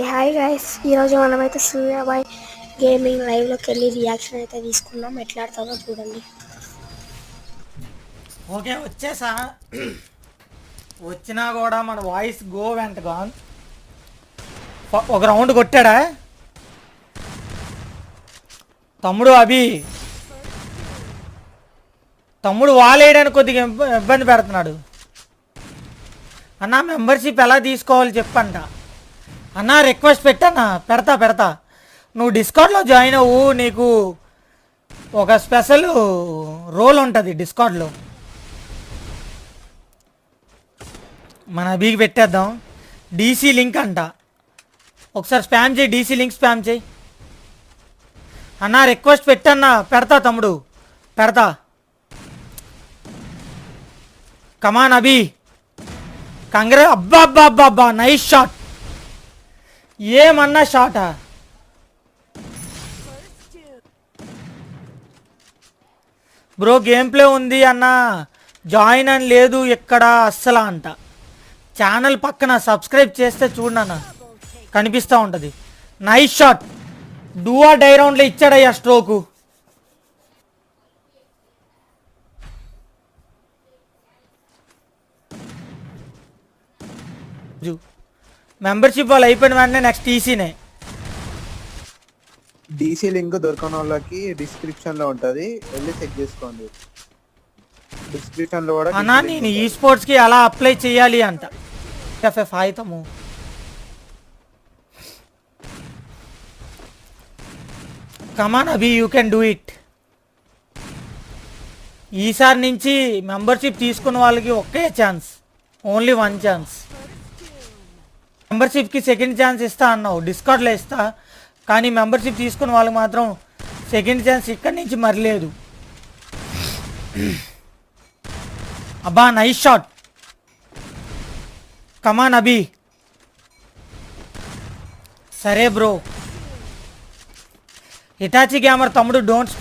Hi guys, ఈరోజు మనమైతే సూర్యాబాయ్ gaming లైవ్లోకి వెళ్ళి రియాక్షన్ అయితే తీసుకున్నాం. ఎట్లా ఆడతామో చూడండి. ఓకే వచ్చేసా. వచ్చినా కూడా మన వాయిస్ గో వెంట గాన్. ఒక రౌండ్ కొట్టాడా తమ్ముడు? తమ్ముడు వాలేయడానికి కొద్దిగా ఇబ్బంది పెడుతున్నాడు అన్న. మెంబర్షిప్ ఎలా తీసుకోవాలి చెప్పంట అన్న. రిక్వెస్ట్ పెట్టన్నా, పెడతా. నువ్వు డిస్కౌంట్లో జాయిన్ అవ్వు, నీకు ఒక స్పెషల్ రోల్ ఉంటుంది డిస్కౌంట్లో. మన అభికి పెట్టేద్దాం. డీసీ లింక్ అంట, ఒకసారి స్పామ్ చేయి. డీసీ లింక్ స్పామ్ చేయి అన్న. రిక్వెస్ట్ పెట్టన్నా, పెడతా తమ్ముడు, పెడతా. కమాన్ అభి, అబ్బా నైస్ షాట్. ఏమన్నా షాటా? బ్రో గేమ్ ప్లే ఉంది అన్న, జాయిన్ అని లేదు ఇక్కడ అస్సలా అంట. ఛానల్ పక్కన సబ్స్క్రైబ్ చేస్తే చూడన్న, కనిపిస్తూ ఉంటుంది. Nice shot. డూఆ డై రౌండ్లో ఇచ్చాడయ్యా స్ట్రోకు. మెంబర్షిప్ వాళ్ళు అయిపోయిన వెంటనే నెక్స్ట్ టీసీనే. డీసీ లింక్ దొరకని వాళ్ళకి డిస్క్రిప్షన్ లో ఉంటది, వెళ్ళి చెక్ చేసుకోండి. డిస్క్రిప్షన్ లో కూడా అన్నా నేను ఈ స్పోర్ట్స్ కి అలా అప్లై చేయాలి అంట. ఆయుతము come on Abhi, you can do it. ఈసారి నుంచి మెంబర్షిప్ తీసుకున్న వాళ్ళకి ఒకే ఛాన్స్, ఓన్లీ వన్ ఛాన్స్. మెంబర్షిప్కి సెకండ్ ఛాన్స్ ఇస్తా అన్నావు, డిస్కౌంట్లో ఇస్తా, కానీ మెంబర్షిప్ తీసుకున్న వాళ్ళకి మాత్రం సెకండ్ ఛాన్స్ ఇక్కడి నుంచి మరలేదు. అబ్బా నైస్ షాట్. కమాన్ అభి. సరే బ్రో. హిటాచి గ్యామర్ తమ్ముడు డోంట్